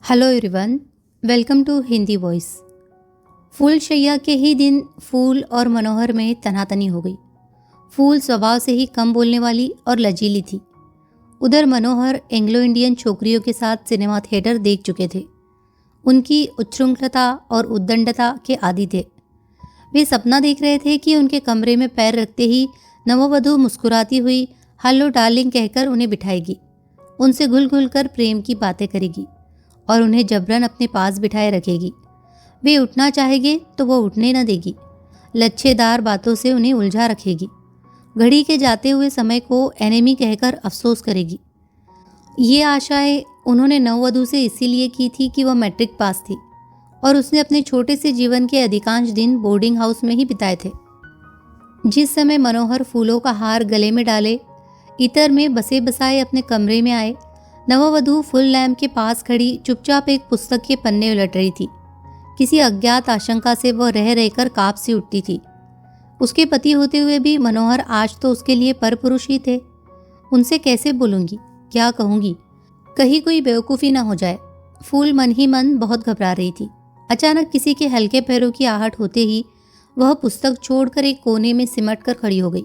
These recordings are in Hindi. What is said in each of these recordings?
Hello everyone, welcome to Hindi voice. फूल शैया के ही दिन फूल और मनोहर में तनातनी हो गई। फूल स्वभाव से ही कम बोलने वाली और लचीली थी। उधर मनोहर एंग्लो इंडियन छोकरियों के साथ सिनेमा थिएटर देख चुके थे। उनकी उच्छृंखलता और उद्दंडता के आदी थे। वे सपना देख रहे थे कि उनके कमरे में पैर रखते ही नववधु मुस्कुराती हुई हेलो डार्लिंग कहकर उन्हें बिठाएगी, उनसे घुल घुल कर प्रेम की बातें करेगी और उन्हें जबरन अपने पास बिठाए रखेगी। वे उठना चाहेंगे तो वो उठने न देगी। लच्छेदार बातों से उन्हें उलझा रखेगी। घड़ी के जाते हुए समय को एनेमी कहकर अफसोस करेगी। ये आशाएं उन्होंने नववधु से इसीलिए की थी कि वह मैट्रिक पास थी और उसने अपने छोटे से जीवन के अधिकांश दिन बोर्डिंग हाउस में ही बिताए थे। जिस समय मनोहर फूलों का हार गले में डाले इतर में बसे बसाए अपने कमरे में आए, नववधु फुल लैम्प के पास खड़ी चुपचाप एक पुस्तक के पन्ने उलट रही थी। किसी अज्ञात आशंका से वह रह रहकर कांप सी उठती थी। उसके पति होते हुए भी मनोहर आज तो उसके लिए परपुरुष ही थे। उनसे कैसे बोलूंगी, क्या कहूंगी, कहीं कोई बेवकूफ़ी ना हो जाए। फूल मन ही मन बहुत घबरा रही थी। अचानक किसी के हल्के पैरों की आहट होते ही वह पुस्तक छोड़कर एक कोने में सिमट कर खड़ी हो गई।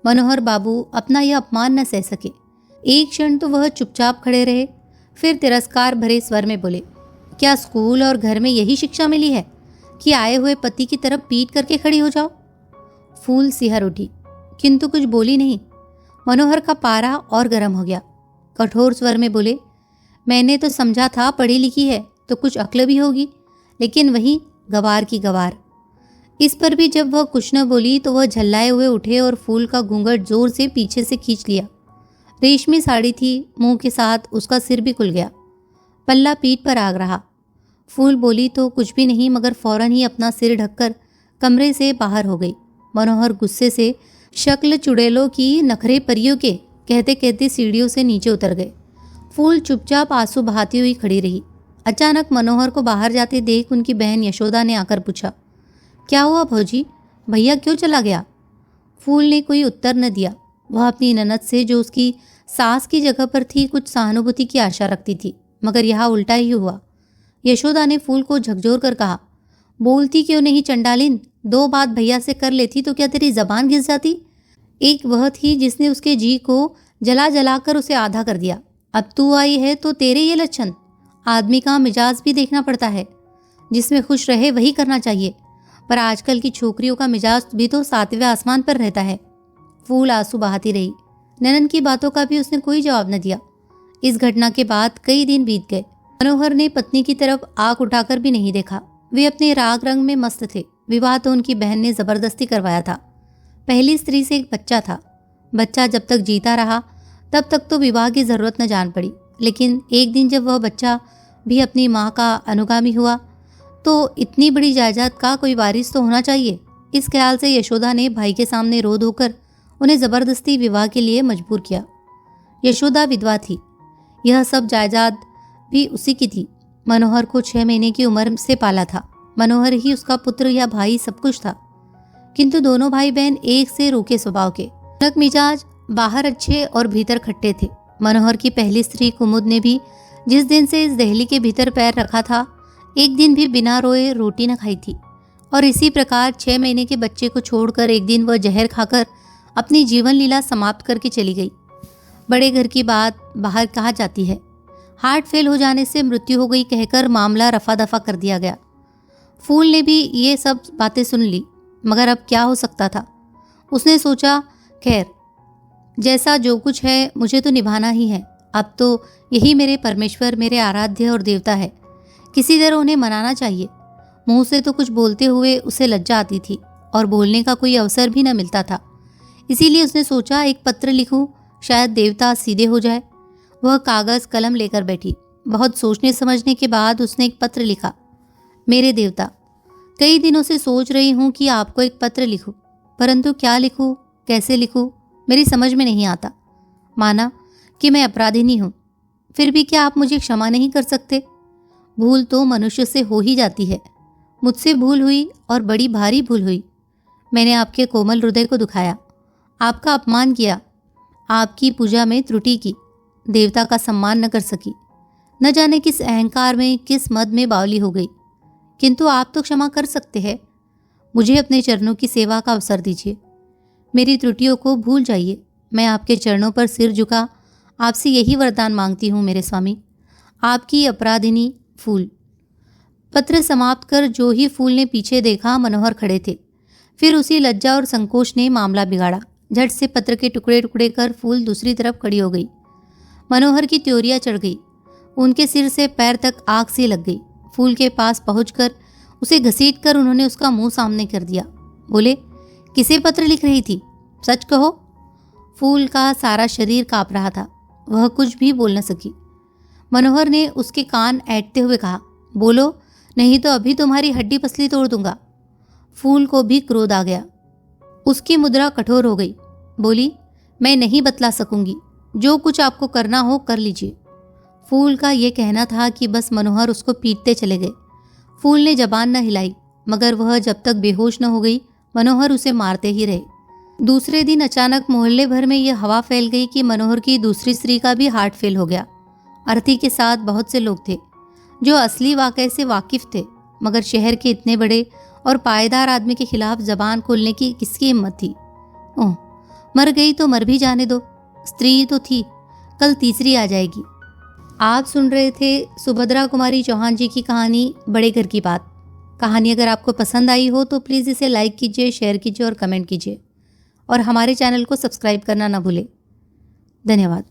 मनोहर बाबू अपना यह अपमान न सह सके। एक क्षण तो वह चुपचाप खड़े रहे, फिर तिरस्कार भरे स्वर में बोले, क्या स्कूल और घर में यही शिक्षा मिली है कि आए हुए पति की तरफ पीट करके खड़ी हो जाओ? फूल सिहर उठी किंतु कुछ बोली नहीं। मनोहर का पारा और गर्म हो गया। कठोर स्वर में बोले, मैंने तो समझा था पढ़ी लिखी है तो कुछ अक्ल भी होगी, लेकिन वही गवार की गवार। इस पर भी जब वह कुछ न बोली तो वह झल्लाए हुए उठे और फूल का घूंघट जोर से पीछे से खींच लिया। रेशमी साड़ी थी, मुंह के साथ उसका सिर भी खुल गया, पल्ला पीठ पर आग रहा। फूल बोली तो कुछ भी नहीं, मगर फौरन ही अपना सिर ढककर कमरे से बाहर हो गई। मनोहर गुस्से से शक्ल चुड़ैलों की नखरे परियों के कहते कहते सीढ़ियों से नीचे उतर गए। फूल चुपचाप आंसू बहाती हुई खड़ी रही। अचानक मनोहर को बाहर जाते देख उनकी बहन यशोदा ने आकर पूछा, क्या हुआ भौजी, भैया क्यों चला गया? फूल ने कोई उत्तर न दिया। वह अपनी ननद से, जो उसकी सास की जगह पर थी, कुछ सहानुभूति की आशा रखती थी, मगर यहाँ उल्टा ही हुआ। यशोदा ने फूल को झकझोर कर कहा, बोलती क्यों नहीं चंडालिन? 2 बात भैया से कर लेती तो क्या तेरी जबान घिस जाती? एक वह थी जिसने उसके जी को जला जला कर उसे आधा कर दिया। अब तू आई है तो तेरे ये लक्षण। आदमी का मिजाज भी देखना पड़ता है, जिसमें खुश रहे वही करना चाहिए, पर आजकल की छोकरियों का मिजाज भी तो 7वें आसमान पर रहता है। फूल आंसू बहाती रही। ननन की बातों का भी उसने कोई जवाब न दिया। इस घटना के बाद कई दिन बीत गए। मनोहर ने पत्नी की तरफ आंख उठाकर भी नहीं देखा। वे अपने राग रंग में मस्त थे। विवाह तो उनकी बहन ने जबरदस्ती करवाया था। पहली स्त्री से एक बच्चा था। बच्चा जब तक जीता रहा तब तक तो विवाह की जरूरत न जान पड़ी, लेकिन एक दिन जब वह बच्चा भी अपनी माँ का अनुगामी हुआ तो इतनी बड़ी जायदाद का कोई वारिस तो होना चाहिए। इस ख्याल से यशोदा ने भाई के सामने रो धोकर उन्हें ज़बरदस्ती विवाह के लिए मजबूर किया। यशोदा विधवा थी। यह सब जायदाद भी उसी की थी। मनोहर को 6 महीने की उम्र से पाला था। मनोहर ही उसका पुत्र या भाई सब कुछ था, किंतु दोनों भाई बहन एक से रूखे स्वभाव के। नक मिजाज बाहर अच्छे और भीतर खट्टे थे। मनोहर की पहली स्त्री कुमुद ने भी जिस दिन से इस दहली के भीतर पैर रखा था, एक दिन भी बिना रोए रोटी न खाई थी। और इसी प्रकार 6 महीने के बच्चे को छोड़कर एक दिन वह जहर खाकर अपनी जीवन लीला समाप्त करके चली गई। बड़े घर की बात बाहर कहा जाती है। हार्ट फेल हो जाने से मृत्यु हो गई कहकर मामला रफा दफा कर दिया गया। फूल ने भी ये सब बातें सुन ली, मगर अब क्या हो सकता था। उसने सोचा, खैर जैसा जो कुछ है मुझे तो निभाना ही है। अब तो यही मेरे परमेश्वर, मेरे आराध्य और देवता है। किसी तरह उन्हें मनाना चाहिए। मुंह से तो कुछ बोलते हुए उसे लज्जा आती थी और बोलने का कोई अवसर भी न मिलता था। इसीलिए उसने सोचा, एक पत्र लिखूं, शायद देवता सीधे हो जाए। वह कागज कलम लेकर बैठी। बहुत सोचने समझने के बाद उसने एक पत्र लिखा। मेरे देवता, कई दिनों से सोच रही हूं कि आपको एक पत्र लिखूं, परंतु क्या लिखूं, कैसे लिखूं, मेरी समझ में नहीं आता। माना कि मैं अपराधिनी हूं, फिर भी क्या आप मुझे क्षमा नहीं कर सकते? भूल तो मनुष्य से हो ही जाती है। मुझसे भूल हुई और बड़ी भारी भूल हुई। मैंने आपके कोमल हृदय को दुखाया, आपका अपमान किया, आपकी पूजा में त्रुटि की, देवता का सम्मान न कर सकी। न जाने किस अहंकार में, किस मद में बावली हो गई। किंतु आप तो क्षमा कर सकते हैं। मुझे अपने चरणों की सेवा का अवसर दीजिए। मेरी त्रुटियों को भूल जाइए। मैं आपके चरणों पर सिर झुका आपसे यही वरदान मांगती हूँ मेरे स्वामी। आपकी अपराधिनी फूल। पत्र समाप्त कर जो ही फूल ने पीछे देखा, मनोहर खड़े थे। फिर उसी लज्जा और संकोच ने मामला बिगाड़ा। झट से पत्र के टुकड़े टुकड़े कर फूल दूसरी तरफ खड़ी हो गई। मनोहर की त्योरियां चढ़ गई। उनके सिर से पैर तक आग सी लग गई। फूल के पास पहुंचकर उसे घसीटकर उन्होंने उसका मुंह सामने कर दिया। बोले, किसे पत्र लिख रही थी? सच कहो। फूल का सारा शरीर कांप रहा था। वह कुछ भी बोल न सकी। मनोहर ने उसके कान ऐंठते हुए कहा, बोलो, नहीं तो अभी तुम्हारी हड्डी पसली तोड़ दूंगा। फूल को भी क्रोध आ गया। उसकी मुद्रा कठोर हो गई। बोली, मैं नहीं बतला सकूंगी। जो कुछ आपको करना हो कर लीजिए। फूल का ये कहना था कि बस मनोहर उसको पीटते चले गए। फूल ने जबान न हिलाई, मगर वह जब तक बेहोश न हो गई, मनोहर उसे मारते ही रहे। दूसरे दिन अचानक मोहल्ले भर में यह हवा फैल गई कि मनोहर की दूसरी स्त्री का भी हार्ट फेल हो गया। अर्थी के साथ बहुत से लोग थे जो असली वाकये से वाकिफ थे, मगर शहर के इतने बड़े और पायेदार आदमी के खिलाफ जबान खोलने की किसकी हिम्मत थी? ओह, मर गई तो मर भी जाने दो। स्त्री तो थी, कल तीसरी आ जाएगी। आप सुन रहे थे सुभद्रा कुमारी चौहान जी की कहानी बड़े घर की बात। कहानी अगर आपको पसंद आई हो तो प्लीज़ इसे लाइक कीजिए, शेयर कीजिए और कमेंट कीजिए, और हमारे चैनल को सब्सक्राइब करना ना भूलें। धन्यवाद।